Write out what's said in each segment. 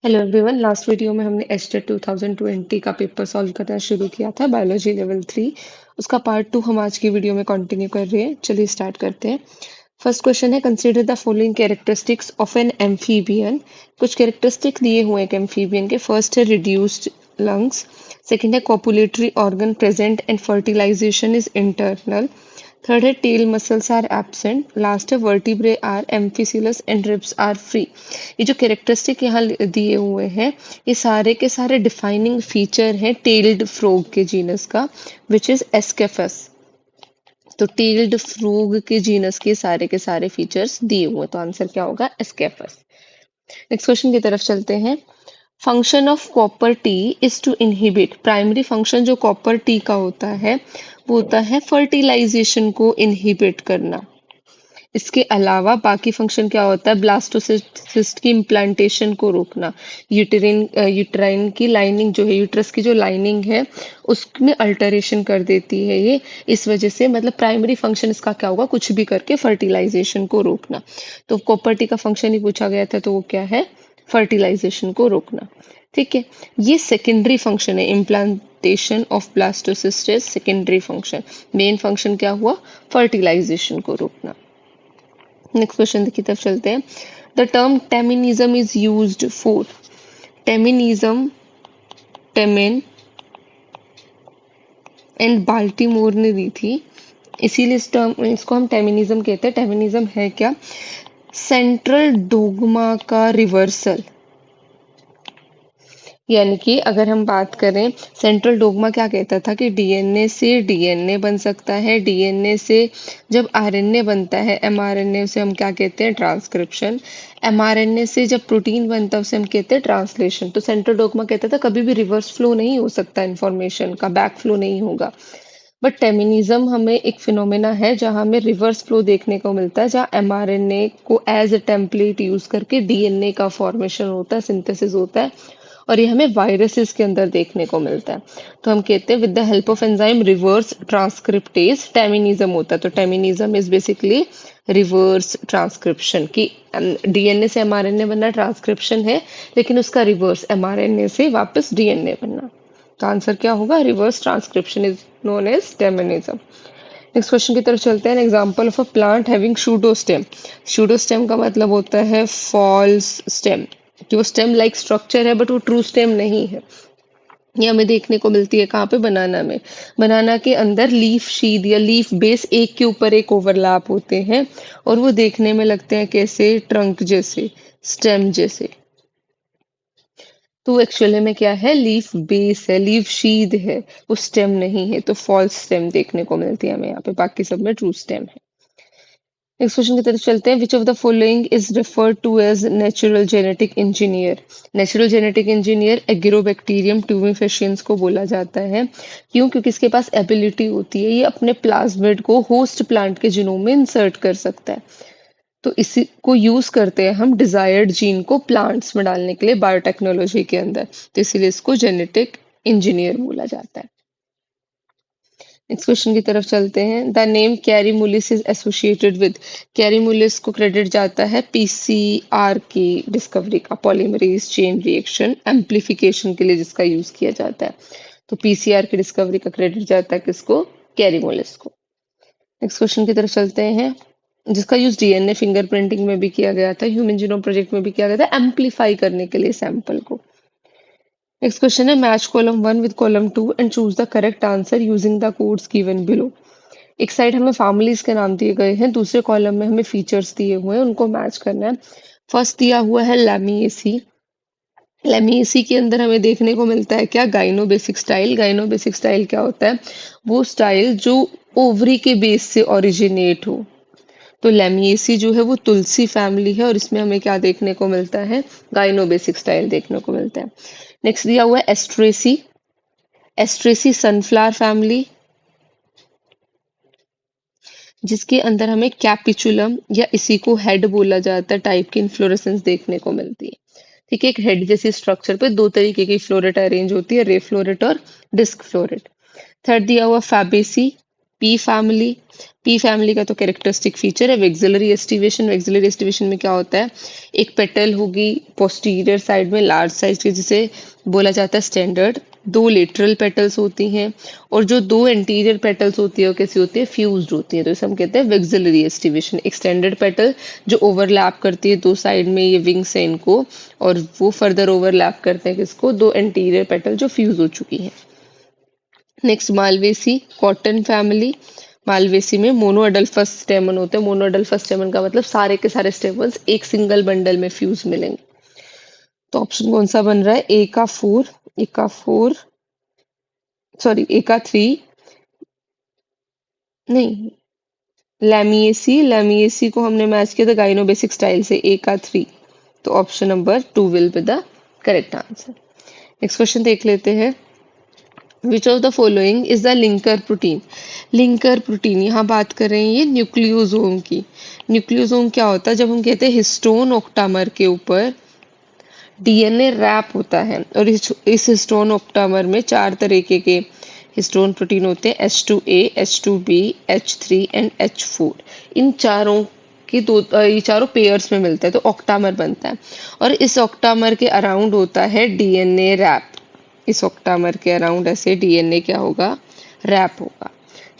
Hello everyone. Last video में हमने HTET 2020 का पेपर सॉल्व करना शुरू किया था, बायोलॉजी लेवल 3। उसका पार्ट 2 हम आज की वीडियो में कंटिन्यू कर रहे हैं। चलिए स्टार्ट करते हैं। फर्स्ट क्वेश्चन है, consider the following characteristics of an amphibian. कुछ कैरेक्टरिस्टिक दिए हुए हैं एम्फीबियन के। फर्स्ट है रिड्यूस्ड लंग्स, सेकंड है copulatory organ present and fertilisation is internal, third है tail muscles are absent, last है vertebrae are amphicoelous and ribs are free. ये जो कैरेक्टरिस्टिक यहाँ दिए हुए हैं, ये सारे के सारे डिफाइनिंग फीचर हैं टेल्ड फ्रॉग के जीनस का, विच इज एस्केफस। तो टेल्ड फ्रॉग के जीनस के सारे फीचर्स दिए हुए हैं, तो आंसर क्या होगा? एस्केफस। नेक्स्ट क्वेश्चन की तरफ चलते हैं। Function of copper T is to inhibit. Primary function जो कॉपर टी का होता है वो होता है फर्टिलाइजेशन को इनहिबिट करना। इसके अलावा बाकी फंक्शन क्या होता है? ब्लास्टोसिस्ट की इम्प्लांटेशन को रोकना, यूट्राइन की लाइनिंग जो है, यूट्रस की जो लाइनिंग है उसमें अल्टरेशन कर देती है ये। इस वजह से मतलब प्राइमरी फंक्शन इसका क्या होगा? कुछ भी करके फर्टिलाइजेशन को रोकना। तो कॉपर का फंक्शन ही पूछा गया था, तो वो क्या है? फर्टिलाइजेशन को रोकना। ठीक है, ये सेकेंडरी फंक्शन है। Implantation of blastocyst is secondary function. Main function क्या हुआ? फर्टिलाइजेशन को रोकना। नेक्स्ट क्वेश्चन की तरफ चलते हैं। The term टेमिनिज्म is used for. टेमिनिज्म, Temin and Baltimore ने दी थी, इसीलिए इस टर्म इसको हम टेमिनिज्म कहते हैं। टेमिनिज्म है क्या? सेंट्रल डोगमा का रिवर्सल। यानी कि अगर हम बात करें, सेंट्रल डोगमा क्या कहता था कि डीएनए से डीएनए बन सकता है, डीएनए से जब आरएनए बनता है, एमआरएनए से हम क्या कहते हैं? ट्रांसक्रिप्शन। एमआरएनए से जब प्रोटीन बनता है उसे हम कहते हैं ट्रांसलेशन। तो सेंट्रल डोगमा कहता था कभी भी रिवर्स फ्लो नहीं हो सकता, इंफॉर्मेशन का बैक फ्लो नहीं होगा। बट टेमिनिज्म हमें एक फिनोमेना है जहां हमें रिवर्स फ्लो देखने को मिलता है, जहां एमआरएनए को एज अ टेम्पलेट यूज करके डीएनए का फॉर्मेशन होता है, सिंथेसिस होता है, और ये हमें वायरसेस के अंदर देखने को मिलता है। तो हम कहते हैं with the help of enzyme reverse transcriptase टेमिनिज्म होता है। तो टेमिनिज्म इज बेसिकली रिवर्स ट्रांसक्रिप्शन की डीएनए से एमआरएनए बनना ट्रांसक्रिप्शन है, लेकिन उसका रिवर्स एमआरएनए से वापस डीएनए बनना। तो आंसर क्या होगा? Reverse transcription is known as Teminism. Next question की तरफ चलते हैं। Example of a plant having pseudostem. Pseudostem का मतलब होता है फॉल्स स्टेम, कि वो स्टेम लाइक स्ट्रक्चर है बट वो ट्रू स्टेम नहीं है। ये हमें देखने को मिलती है कहाँ पे? बनाना में। बनाना के अंदर लीफ शीद या लीफ बेस एक के ऊपर एक ओवरलैप होते हैं, और वो देखने में लगते हैं कैसे? ट्रंक जैसे, स्टेम जैसे। तो एक्चुअली में क्या है? लीफ बेस है, लीफ शीद है, वो स्टेम नहीं है। तो फॉल्स स्टेम देखने को मिलती है हमें यहाँ पे, बाकी सब में ट्रू स्टेम है। नेक्स्ट क्वेश्चन की तरफ चलते हैं। Which of the following is referred to as natural genetic engineer. Natural genetic engineer Agrobacterium tumefaciens को बोला जाता है। क्यों? क्योंकि इसके पास एबिलिटी होती है, ये अपने प्लाज्मिड को होस्ट प्लांट के जीनोम में इंसर्ट कर सकता है। तो इसी को यूज करते हैं हम डिजायर्ड जीन को प्लांट्स में डालने के लिए बायोटेक्नोलॉजी के अंदर। तो इसीलिए इसको जेनेटिक इंजीनियर बोला जाता है। नेक्स्ट क्वेश्चन की तरफ चलते हैं। The name Kary Mullis is associated with. Kary Mullis को क्रेडिट जाता है पीसीआर की डिस्कवरी का, पॉलीमरेज चेन रिएक्शन एम्प्लीफिकेशन के लिए जिसका यूज किया जाता है। तो पीसीआर की डिस्कवरी का क्रेडिट जाता है किसको? कैरीमुलिस को। नेक्स्ट क्वेश्चन की तरफ चलते हैं। जिसका यूज डीएनए फिंगरप्रिंटिंग में भी किया गया था, ह्यूमन जीनोम प्रोजेक्ट में भी किया गया था, एम्पलीफाई करने के लिए सैंपल को। नेक्स्ट क्वेश्चन है, match column 1 with column 2 and choose the correct answer using the codes given below. एक साइड हमें फैमिलीज के नाम दिए गए हैं, दूसरे कॉलम में हमें फीचर्स दिए हुए हैं, उनको मैच करना है। फर्स्ट दिया हुआ है लैमिएसी। लैमिएसी के अंदर हमें देखने को मिलता है क्या? गाइनोबेसिक स्टाइल। गाइनोबेसिक स्टाइल क्या होता है? वो स्टाइल जो ओवरी के बेस से ओरिजिनेट हो। तो लैमिएसी जो है वो तुलसी फैमिली है, और इसमें हमें क्या देखने को मिलता है? गाइनोबेसिक स्टाइल देखने को मिलता है। नेक्स्ट दिया हुआ है एस्ट्रेसी। एस्ट्रेसी सनफ्लावर फैमिली, जिसके अंदर हमें कैपिचुलम या इसी को हेड बोला जाता है टाइप की इन्फ्लोरेसेंस देखने को मिलती है। ठीक है, एक हेड जैसी स्ट्रक्चर पे दो तरीके की फ्लोरेट अरेंज होती है, रे फ्लोरेट और डिस्क फ्लोरेट। थर्ड दिया हुआ फैबेसी। पी फैमिली का तो कैरेक्टरिस्टिक फीचर है वेक्सिलरी एस्टिवेशन। वेक्सिलरी एस्टिवेशन में क्या होता है, एक पेटल होगी पोस्टीरियर साइड में लार्ज साइज की, जिसे बोला जाता है स्टैंडर्ड। दो लेटरल पेटल्स होती हैं और जो दो एंटीरियर पेटल्स होती है वो कैसी होती है, फ्यूज्ड होती है। तो इसे हम कहते हैं वेक्सिलरी एस्टिवेशन। एक स्टैंडर्ड पेटल जो ओवरलैप करती है दो साइड में, ये विंग्स है इनको, और वो फर्दर ओवरलैप करते हैं किसको, दो एंटीरियर पेटल जो फ्यूज हो चुकी हैं। Next Malvaceae cotton family. Malvaceae में मोनोअडल्फस स्टेमन होते हैं। मोनोअडल्फस स्टेमन का मतलब सारे के सारे स्टेमन्स एक सिंगल बंडल में फ्यूज मिलेंगे। तो ऑप्शन कौन सा बन रहा है, ए का थ्री, नहीं, लैमिएसी को हमने मैच किया था गाइनोबेसिक स्टाइल से, ए का थ्री। तो option number 2 will be the correct answer. Next question देख लेते हैं। Which of the following is the linker protein. Linker protein, यहाँ बात कर रहे हैं ये न्यूक्लियोसोम की। न्यूक्लियोसोम क्या होता है, जब हम कहते हैं हिस्टोन ऑक्टामर के ऊपर डीएनए रैप होता है, और इस हिस्टोन ऑक्टामर में चार तरीके के हिस्टोन प्रोटीन होते हैं, H2A, H2B, H3 and H4। इन चारों की ये चारों पेयर्स में मिलता है तो ऑक्टामर बनता है। और इस ऑक्टामर के अराउंड होता है डीएनए रैप। इस ऑक्टामर के अराउंड ऐसे डीएनए क्या होगा, रैप होगा।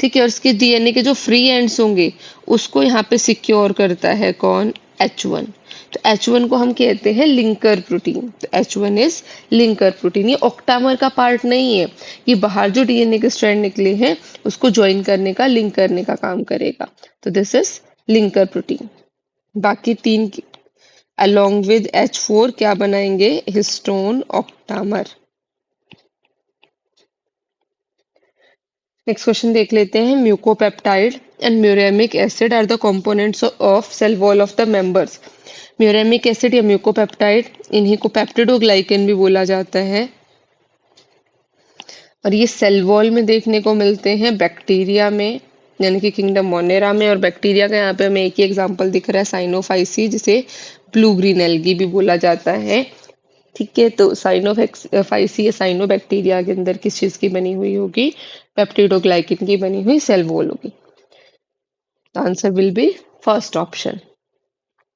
ठीक है, और इसके डीएनए के जो फ्री एंड्स होंगे उसको यहाँ पे सिक्योर करता है कौन, H1। तो H1 को हम कहते हैं लिंकर प्रोटीन। तो H1 इज लिंकर प्रोटीन। ये ऑक्टामर का पार्ट नहीं है, ये बाहर जो डीएनए के स्ट्रैंड निकले हैं उसको ज्वाइन करने का, लिंक करने का काम करेगा। तो दिस इज लिंकर प्रोटीन। बाकी तीन अलोंग विद H4 क्या बनाएंगे, हिस्टोन ऑक्टामर। नेक्स्ट क्वेश्चन देख लेते हैं। Mucopeptide and muramic acid are the components of cell wall of the members. Muramic acid या म्यूकोपेप्टाइड, इन्हीं को पेप्टिडोग्लाइकन भी बोला जाता है, और ये सेल वॉल में देखने को मिलते हैं बैक्टीरिया में, यानी कि किंगडम मोनेरा में। और बैक्टीरिया का यहाँ पे हमें एक ही एग्जांपल दिख रहा है, साइनोफाइसी, जिसे ब्लू ग्रीन एल्गी भी बोला जाता है। ठीक है, तो साइनोफाइसी या साइनोबैक्टीरिया के अंदर किस चीज की बनी हुई होगी, पेप्टिडोग्लाइकिन की बनी हुई सेल वॉल होगी। Answer will be first option.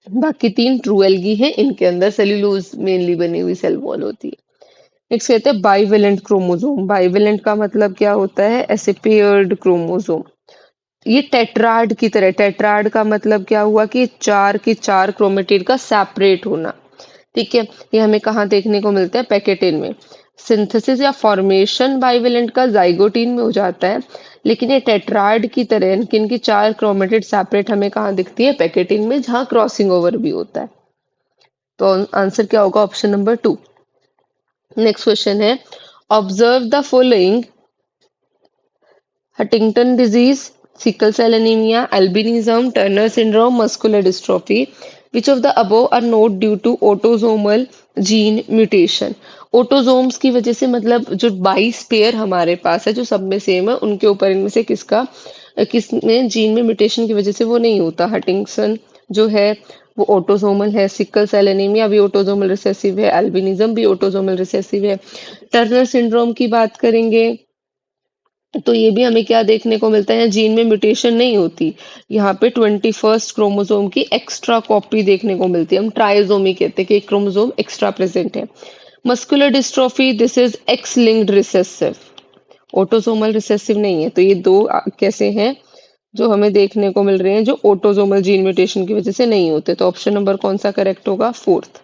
बाकी तीन ट्रू एल्गी हैं, इनके अंदर सेल्यूलोज मेनली बनी हुई सेल वॉल होती है। नेक्स्ट कहते हैं बाइवेलेंट क्रोमोसोम। बाइवेलेंट का मतलब क्या होता है, ऐसे पेयर्ड क्रोमोसोम। ये टेट्राड की तरह, टेट्राड का मतलब क्या हुआ कि चार की चार क्रोमेटिड का सेपरेट होना। ठीक है, ये हमें कहाँ देखने को मिलता है, पैकेटिन में। सिंथेसिस या फॉर्मेशन बाइवेलेंट का जाइगोटीन में हो जाता है, लेकिन ये टेट्राड की तरह इनकी चार क्रोमेटिड सेपरेट हमें कहाँ दिखती है, पैकेटिन में, जहाँ क्रॉसिंग ओवर भी होता है। तो आंसर क्या होगा, ऑप्शन नंबर 2। नेक्स्ट क्वेश्चन है, observe the following, Huntington disease, sickle cell anaemia, albinism, Turner syndrome, muscular dystrophy. Which of the above are not due to autosomal gene mutation. Autosomes की वजह से मतलब जो 22 पेयर हमारे पास है जो सब में सेम है, उनके ऊपर इनमें से किसमें जीन में म्यूटेशन की वजह से वो नहीं होता। हंटिंगटन जो है वो ऑटोसोमल है, सिकल सेल एनीमिया भी ऑटोसोमल रिसेसिव है, अल्बिनिज्म भी ऑटोसोमल रिसेसिव है। टर्नर सिंड्रोम की बात करेंगे तो ये भी हमें क्या देखने को मिलता है, जीन में म्यूटेशन नहीं होती, यहाँ पे 21st क्रोमोसोम की एक्स्ट्रा कॉपी देखने को मिलती है। हम ट्राइसोमी कहते हैं कि एक क्रोमोसोम एक्स्ट्रा प्रेजेंट है। Muscular dystrophy, this is x linked recessive, autosomal recessive नहीं है। तो ये दो कैसे हैं जो हमें देखने को मिल रहे हैं जो ऑटोसोमल जीन म्यूटेशन की वजह से नहीं होते। तो ऑप्शन नंबर कौन सा करेक्ट होगा, 4th।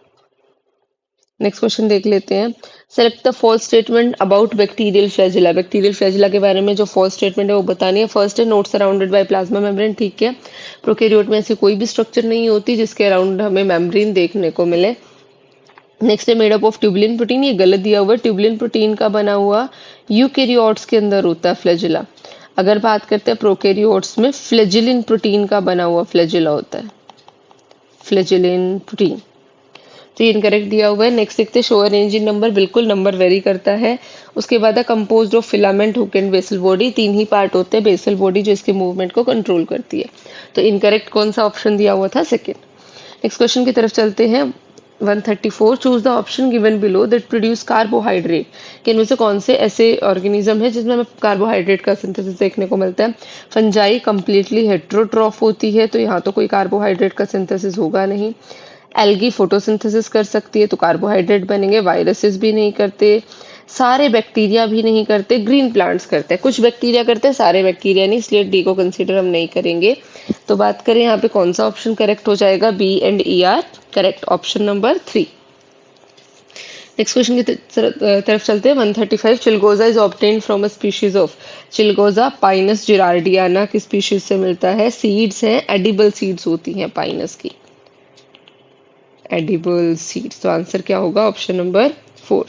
नेक्स्ट क्वेश्चन देख लेते हैं। Select the false statement about bacterial flagella. Bacterial flagella के बारे में जो फॉल्स स्टेटमेंट है वो बतानी है। फर्स्ट है note surrounded by plasma membrane. ठीक है, प्रोकैरियोट में ऐसी कोई भी स्ट्रक्चर नहीं होती जिसके अराउंड हमें मेम्ब्रेन देखने को मिले। नेक्स्ट है made up of tubulin protein, ये गलत दिया हुआ है। ट्यूबुलिन प्रोटीन का बना हुआ यूकैरियोट्स के अंदर होता है फ्लैजिला। अगर बात करते हैं प्रोकैरियोट्स में फ्लैजिलिन प्रोटीन का बना हुआ फ्लैजिला होता है, फ्लैजिलिन प्रोटीन। तो ये इनकरेक्ट दिया हुआ है। नेक्स्ट देखते हैं शो अरेंजिंग नंबर, बिल्कुल नंबर वेरी करता है। उसके बाद है composed of filament, hook and basal body. तीन ही पार्ट होते हैं, बेसल बॉडी जो इसके मूवमेंट को कंट्रोल करती है। तो इनकरेक्ट कौन सा ऑप्शन दिया हुआ था, सेकेंड। नेक्स्ट क्वेश्चन की तरफ चलते हैं। 134 choose the option given below that produce carbohydrate, कि इनमें से कौन से ऐसे ऑर्गेनिज्म है जिसमें हमें कार्बोहाइड्रेट का सिंथेसिस देखने को मिलता है। फंजाई कंप्लीटली हेट्रोट्रॉफ होती है, तो यहाँ तो कोई कार्बोहाइड्रेट का सिंथेसिस होगा नहीं। एल्गी फोटोसिंथेसिस कर सकती है तो कार्बोहाइड्रेट बनेंगे। वायरसेस भी नहीं करते, सारे बैक्टीरिया भी नहीं करते, ग्रीन प्लांट्स करते हैं, कुछ बैक्टीरिया करते हैं, सारे बैक्टीरिया नहीं, इसलिए डी को कंसीडर हम नहीं करेंगे। तो बात करें यहाँ पे कौन सा ऑप्शन करेक्ट हो जाएगा, B and E are correct, option number 3। Next question की तरफ चलते हैं। 135 chilgoza is obtained from a species of, chilgoza Pinus gerardiana की स्पीशीज से मिलता है। सीड्स हैं, एडिबल सीड्स होती हैं पाइनस की, एडिबल सीड्स। तो आंसर क्या होगा, ऑप्शन नंबर 4।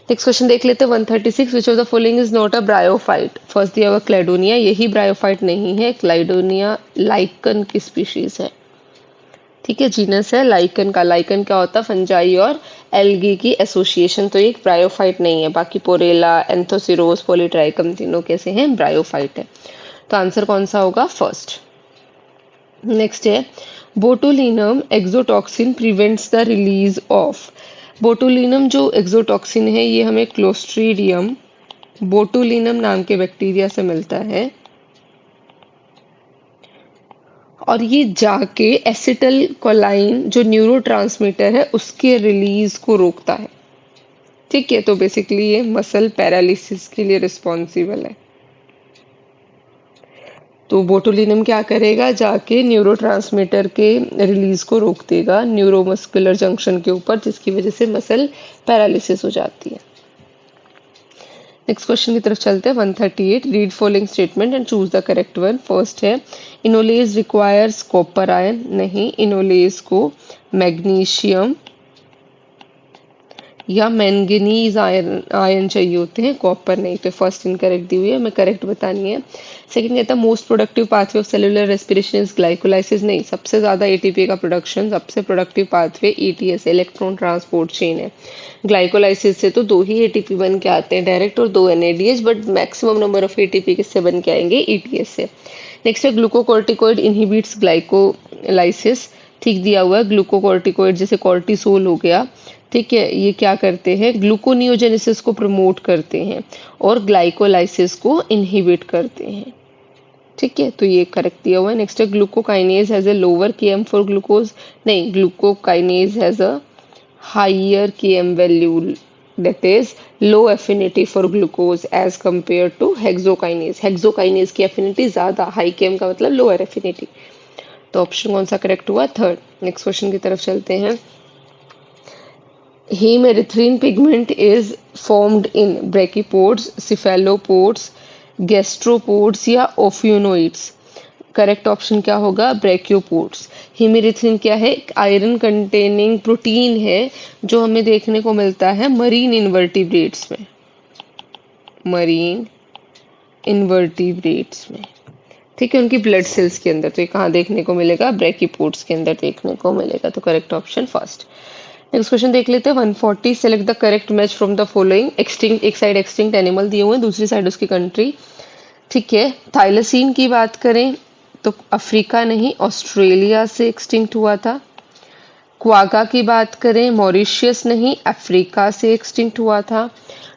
नेक्स्ट क्वेश्चन देख लेते हैं। 136 विच of the following is not a bryophyte. First दिया हुआ क्लाइडोनिया, यही ब्रायोफाइट नहीं है, क्लाइडोनिया लाइकन की स्पीशीज है। ठीक है, जीनस है लाइकन का। लाइकन क्या होता है, फंजाई और एल्गी की एसोसिएशन, तो एक ब्रायोफाइट नहीं है। बाकी पोरेला, एंथोसिरोस, पॉलीट्राइकम तीनों कैसे हैं, ब्रायोफाइट है। तो आंसर कौन सा होगा, फर्स्ट। नेक्स्ट है botulinum exotoxin prevents the release of. Botulinum जो एक्सोटॉक्सिन है ये हमें क्लोस्ट्रीडियम बोटुलिनम नाम के बैक्टीरिया से मिलता है, और ये जाके एसिटल कोलाइन जो न्यूरोट्रांसमीटर है उसके रिलीज को रोकता है। ठीक है, तो बेसिकली ये मसल पैरालिसिस के लिए रिस्पॉन्सिबल है। तो बोटुलिनम क्या करेगा, जाके न्यूरोट्रांसमीटर के रिलीज को रोक देगा न्यूरोमस्कुलर जंक्शन के ऊपर, जिसकी वजह से मसल पैरालिसिस हो जाती है। नेक्स्ट क्वेश्चन की तरफ चलते हैं। 138 read following statement and choose the correct one. First है इनोलेज रिक्वायर्स कॉपर आयन, नहीं, इनोलेज को मैग्नीशियम या मैंगनीज आयन चाहिए होते हैं, कॉपर नहीं। तो फर्स्ट इनकरेक्ट दी हुई है, हमें करेक्ट बतानी है। सेकंड कहता है most productive pathway of cellular respiration is glycolysis, नहीं, सबसे ज्यादा एटीपी का प्रोडक्शन, सबसे productive pathway ETS electron transport chain है। ग्लाइकोलाइसिस से तो 2 ही एटीपी बन के आते हैं डायरेक्ट और 2 NADH, but maximum number of ATP किससे बन के आएंगे, ईटीएस से। नेक्स्ट है ग्लूकोकॉर्टिकोइड इनहिबिट्स ग्लाइकोलाइसिस, ठीक दिया हुआ है। ग्लूकोकॉर्टिकोइड जैसे कॉर्टिसोल हो गया, ठीक है, ये क्या करते हैं, ग्लूकोनियोजेनेसिस को प्रमोट करते हैं और ग्लाइकोलाइसिस को इनहिबिट करते हैं। ठीक है, तो ये करेक्ट दिया हुआ है। नेक्स्ट है glucokinase has a lower KM for glucose, नहीं, glucokinase has a higher KM value, that is low affinity for glucose as compared to hexokinase। hexokinase की affinity ज्यादा, high km का मतलब lower affinity। तो ऑप्शन कौन सा correct हुआ, third. Next question की तरफ चलते हैं। Haemerythrin pigment is formed in brachiopods, cephalopods, gastropods या ओफ्यूनोइड्स। करेक्ट ऑप्शन क्या होगा, ब्रैकियोपोड्स। हेमेरिथ्रिन क्या है, एक आयरन कंटेनिंग प्रोटीन है जो हमें देखने को मिलता है मरीन इनवर्टिब्रेट्स में, मरीन इनवर्टिब्रेट्स में। ठीक है, उनकी ब्लड सेल्स के अंदर। तो ये कहाँ देखने को मिलेगा, ब्रैकीपोड्स के अंदर देखने को मिलेगा। तो correct option first. Next question देख लेते हैं। 140 select the correct match from the following. Extinct, एक साइड एक्सटिंक्ट एनिमल दिए हुए हैं, दूसरी साइड उसकी कंट्री। ठीक है, थाइलसीन की बात करें तो अफ्रीका नहीं, ऑस्ट्रेलिया से एक्सटिंक्ट हुआ था। क्वागा की बात करें, मॉरिशियस नहीं, अफ्रीका से एक्सटिंक्ट हुआ था।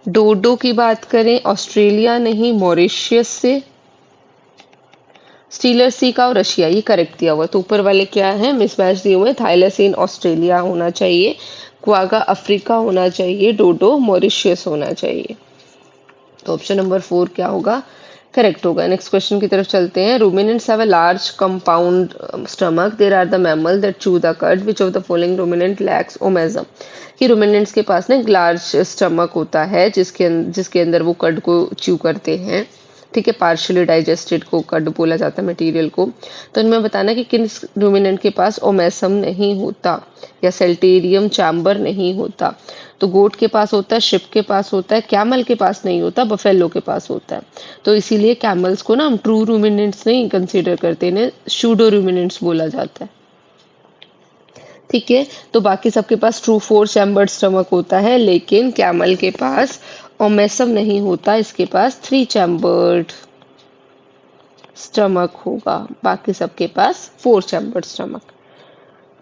डोडो की बात करें, ऑस्ट्रेलिया नहीं, मॉरिशियस से। स्टीलर सी का और रशिया, ये करेक्ट दिया हुआ। तो ऊपर वाले क्या है, मिसमैच दिए हुए। थाइलसीन ऑस्ट्रेलिया होना चाहिए, क्वागा अफ्रीका होना चाहिए, डोडो मॉरिशियस होना चाहिए। तो ऑप्शन नंबर 4 क्या होगा, करेक्ट होगा। नेक्स्ट क्वेश्चन की तरफ चलते हैं। Ruminants have a large compound stomach, there are the mammal that chew the cud, which of the following ruminant lacks omasum. कि रूमिनेंट्स के पास ना एक लार्ज स्टमक होता है जिसके अंदर वो कड को च्यू करते हैं। ठीक है, पार्शियली डाइजेस्टेड को कड बोला जाता है मटेरियल को। तो इनमें बताना कि किन रूमिनेंट के पास ओमेसम नहीं होता या सेल्टेरियम चैम्बर नहीं होता। तो गोट के पास होता है, शिप के पास होता है, कैमल के पास नहीं होता, बफेलो के पास होता है। तो इसीलिए कैमल्स को ना हम ट्रू रूमिनेंट्स नहीं कंसीडर करते, इन्हें सूडो रूमिनेंट्स बोला जाता है। ठीक है, तो बाकी सबके पास ट्रू 4 चैम्बर्ड स्टमक होता है, लेकिन कैमल के पास ओमेसम नहीं होता, इसके पास 3 चैम्बर्ड स्टमक होगा, बाकी सबके पास 4 चैम्बर्ड स्टमक।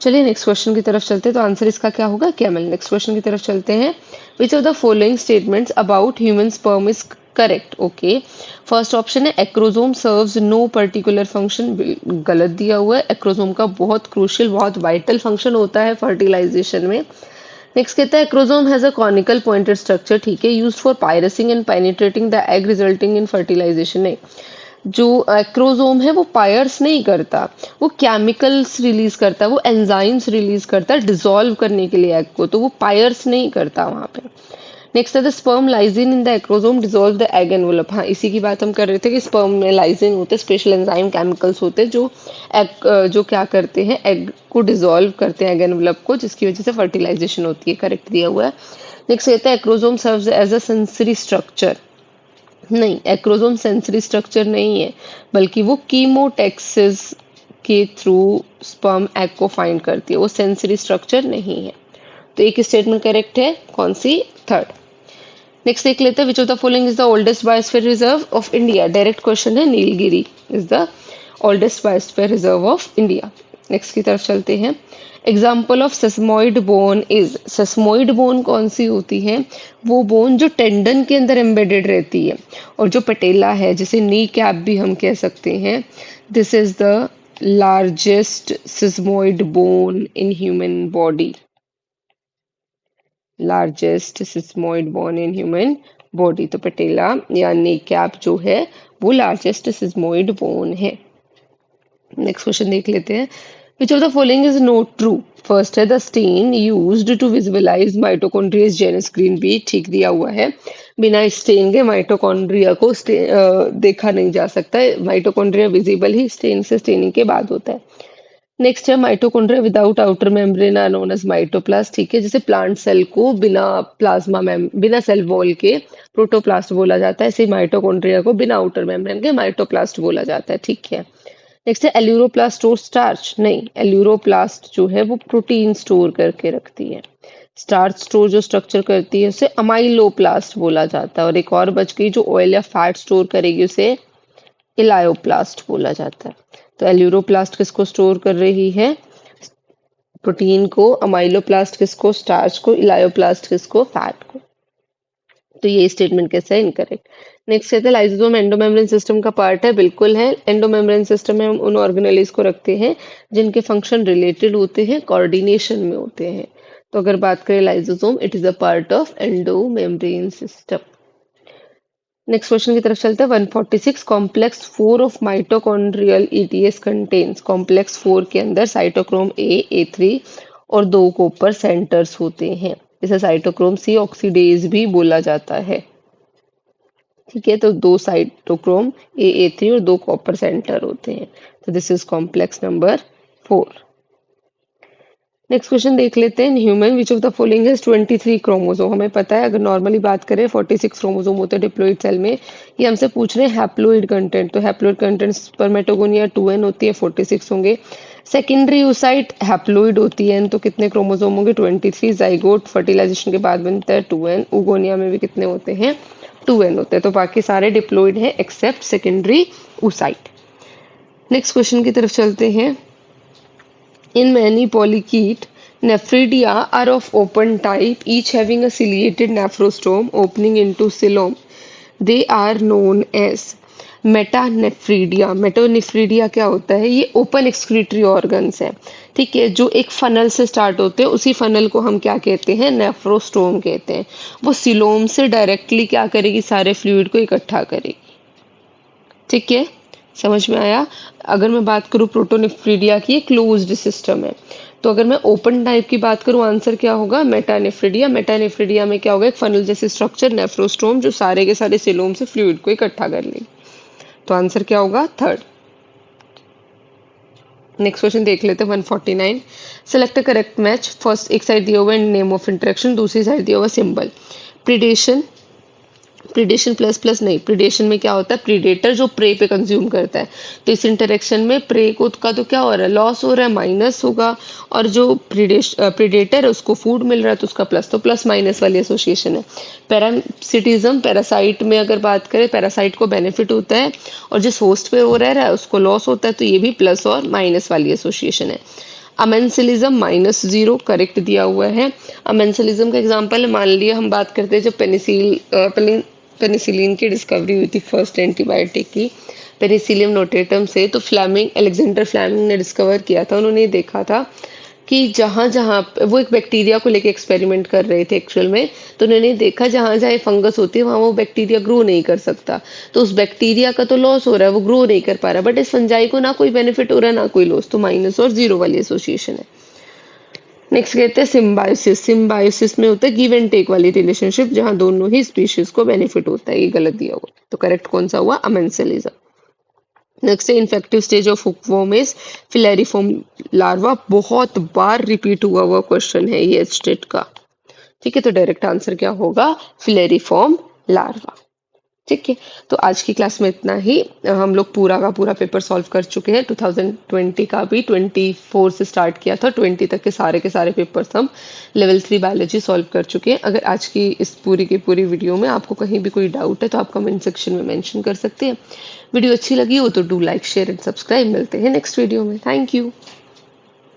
चलिए नेक्स्ट क्वेश्चन की तरफ चलते हैं। तो आंसर इसका क्या होगा? कैमल। नेक्स्ट क्वेश्चन की तरफ चलते हैं। Which of the following statements about human sperm is correct? Okay, first option है acrosome serves no particular function. गलत दिया हुआ है। एक्रोसोम का बहुत क्रूशियल, बहुत वाइटल फंक्शन होता है फर्टिलाइजेशन में। नेक्स्ट कहता है acrosome has a conical pointed structure. ठीक है, used for piercing and penetrating the egg resulting in fertilisation. नहीं, जो एक्रोसोम है वो पायर्स नहीं करता, वो केमिकल्स रिलीज करता है, वो एंजाइम्स रिलीज करता है डिसॉल्व करने के लिए एग को, तो वो पायर्स नहीं करता वहां पे। नेक्स्ट है the sperm lysine in the acrosome dissolve the egg envelope. हाँ, इसी की बात हम कर रहे थे कि स्पर्म में लाइजिन होते हैं, स्पेशल एंजाइम केमिकल्स होते हैं जो एग जो क्या करते हैं, एग को डिसॉल्व करते हैं एग एनवलप को, जिसकी वजह से फर्टिलाइजेशन होती है। करेक्ट दिया हुआ है। नेक्स्ट कहता है acrosome serves as a sensory structure. नहीं, एक्रोसोम सेंसरी स्ट्रक्चर नहीं है, बल्कि वो कीमोटेक्सिस के थ्रू स्पर्म एग को फाइंड करती है, वो सेंसरी स्ट्रक्चर नहीं है। तो एक स्टेटमेंट करेक्ट है, कौन सी? थर्ड। नेक्स्ट देख लेते हैं। Which of the following is the oldest biosphere reserve of India? Direct question है। Nilgiri is the oldest biosphere reserve of India. Next की तरफ चलते हैं। Example of sesamoid bone is. Sesamoid bone कौन सी होती है? वो बोन जो टेंडन के अंदर एम्बेडेड रहती है, और जो पटेला है, जिसे नी कैप भी हम कह सकते हैं, this is the largest sesamoid bone in human body. Largest sesamoid bone in human body, तो पटेला या नी कैप जो है वो लार्जेस्ट सिस्मोइड बोन है। नेक्स्ट क्वेश्चन देख लेते हैं। Which of the following is not true? First है the stain used to visualise mitochondria is Janus green B. ठीक दिया हुआ है। बिना स्टेन के माइटोकॉन्ड्रिया को देखा नहीं जा सकता है। माइटोकॉन्ड्रिया विजिबल ही स्टेन से स्टेनिंग के बाद होता है। नेक्स्ट है mitochondria without outer membrane are known as mitoplast. ठीक है, जैसे प्लांट सेल को बिना सेल वॉल के प्रोटोप्लास्ट बोला जाता है, ऐसे माइटोकॉन्ड्रिया को बिना आउटर मेम्ब्रेन के माइटोप्लास्ट बोला जाता है। ठीक है। नेक्स्ट है एल्यूरोप्लास्ट स्टोर स्टार्च। नहीं, एल्यूरोप्लास्ट जो है वो प्रोटीन स्टोर करके रखती है। स्टार्च स्टोर जो स्ट्रक्चर करती है उसे अमाइलोप्लास्ट बोला जाता है। और एक और बच गई, जो ऑयल या फैट स्टोर करेगी उसे इलायोप्लास्ट बोला जाता है। तो एल्यूरोप्लास्ट किसको स्टोर कर रही है? प्रोटीन को। अमाइलोप्लास्ट किसको? स्टार्च को। इलायोप्लास्ट किसको? फैट को। तो ये स्टेटमेंट कैसा है? इनकरेक्ट। नेक्स्ट है लाइसोसोम एंडोमेम्ब्रेन सिस्टम का पार्ट है। बिल्कुल है। एंडोमेम्ब्रेन सिस्टम में हम उन ऑर्गेनेल्स को रखते हैं जिनके फंक्शन रिलेटेड होते हैं, कोऑर्डिनेशन में होते हैं। तो अगर बात करें lysosome, it is a part of endomembrane system. Next question की तरफ चलते हैं। 146 complex 4 of mitochondrial ETS contains. Complex 4 के अंदर साइटोक्रोम A3 और 2 कॉपर सेंटर्स होते हैं। इसे साइटोक्रोम C ऑक्सीडेज भी बोला जाता है। ठीक है, तो 2 साइटोक्रोम A3 और 2 कॉपर सेंटर होते हैं। तो this is complex number 4। Next question देख लेते हैं। Human which of the following has 23 chromosome? हमें पता है, अगर नॉर्मली बात करें 46 क्रोमोसोम होते हैं डिप्लॉइड सेल में। ये हमसे पूछ रहे हैं हैप्लोइड कंटेंट, तो हैप्लोइड कंटेंट स्पर्मेटोगोनिया 2n होती है, 46 होंगे। सेकेंडरी oocyte हैप्लोइड होती है, तो कितने क्रोमोसोम होंगे? 23। जाइगोट फर्टिलाइजेशन के बाद बनता है 2n। उगोनिया में भी कितने होते हैं? 2n होते हैं। तो बाकी सारे डिप्लॉइड हैं except secondary oocyte। Next question की तरफ चलते हैं। In many polychaete, nephridia are of open type, each having a ciliated nephrostome opening into xylem. They are known as metanephridia. Metanephridia क्या होता है? ये ओपन एक्सक्रीटरी ऑर्गन्स है। ठीक है, जो एक फनल से स्टार्ट होते हैं, उसी फनल को हम क्या कहते हैं? नेफ्रोस्टोम कहते हैं। वो सिलोम से डायरेक्टली क्या करेगी? सारे फ्लूइड को इकट्ठा करेगी। ठीक है, समझ में आया? अगर मैं बात करूं प्रोटोनेफ्रीडिया की, क्लोज्ड सिस्टम है। तो अगर मैं ओपन टाइप की बात करूं, आंसर क्या होगा? मेटानेफ्रीडिया। मेटानेफ्रीडिया में क्या होगा? एक फनल जैसे स्ट्रक्चर, नेफ्रोस्टोम, जो सारे के सारे सिलोम से फ्लूइड को इकट्ठा कर लेगी। तो आंसर क्या होगा? थर्ड। नेक्स्ट क्वेश्चन देख लेते हैं। 149 सेलेक्ट करेक्ट मैच। फर्स्ट एक साइड दिया हुआ है नेम ऑफ इंटरेक्शन, दूसरी साइड दिया हुआ symbol. Predation, predation plus plus नहीं, प्रीडेशन में क्या होता है? प्रीडेटर जो प्रे पे कंज्यूम करता है। तो इस इंटरेक्शन में प्रे को का तो क्या हो रहा है? लॉस हो रहा है, माइनस होगा। और जो प्रीडेटर है उसको फूड मिल रहा है, तो उसका प्लस। तो प्लस माइनस वाली एसोसिएशन है। पैरासिटिज्म, पैरासाइट में अगर बात करें, पैरासाइट को बेनिफिट होता है और जिस होस्ट पे वो रह रहा है उसको लॉस होता है। तो ये भी प्लस और माइनस वाली एसोसिएशन है। अमेंसिलिज्म -0 करेक्ट दिया हुआ है। अमेंसिलिज्म का एग्जांपल मान लिया हम बात करते हैं जब पेनिसिलिन की डिस्कवरी हुई थी, फर्स्ट एंटीबायोटिक की पेनिसिलियम नोटेटम से, तो फ्लेमिंग, अलेक्जेंडर फ्लेमिंग ने डिस्कवर किया था। उन्होंने देखा था कि जहां जहां वो एक बैक्टीरिया को लेके एक्सपेरिमेंट कर रहे थे एक्चुअल में, तो उन्होंने देखा जहां जहां फंगस होती है वहां वो बैक्टीरिया ग्रो नहीं कर सकता, तो उस बैक्टीरिया का तो लॉस हो रहा है, वो ग्रो नहीं कर पा रहा, बट इस फंजाई को ना कोई बेनिफिट हो रहा है ना कोई लॉस, तो माइनस और जीरो वाली एसोसिएशन है। नेक्स्ट कहते हैं सिम्बायोसिस। सिम्बायोसिस में होता है गिव एंड टेक वाली रिलेशनशिप, जहां दोनों ही स्पीशीज को बेनिफिट होता है। ये गलत दिया हुआ, तो करेक्ट कौन सा हुआ? Amensalism. Next infective stage of hookworm is filariform larva. बहुत बार रिपीट हुआ क्वेश्चन है ये स्टेट का, ठीक है, तो डायरेक्ट आंसर क्या होगा? फिलेरिफॉर्म लार्वा। ठीक है, तो आज की क्लास में इतना ही। हम लोग पूरा का पूरा पेपर सॉल्व कर चुके हैं। 2020 का भी 24 से स्टार्ट किया था, 20 तक के सारे पेपर्स हम लेवल 3 बायोलॉजी सॉल्व कर चुके हैं। अगर आज की इस पूरी की पूरी वीडियो में आपको कहीं भी कोई डाउट है तो आप कमेंट सेक्शन में मेंशन कर सकते हैं। वीडियो अच्छी लगी हो तो do like, share and subscribe. मिलते हैं नेक्स्ट वीडियो में। Thank you.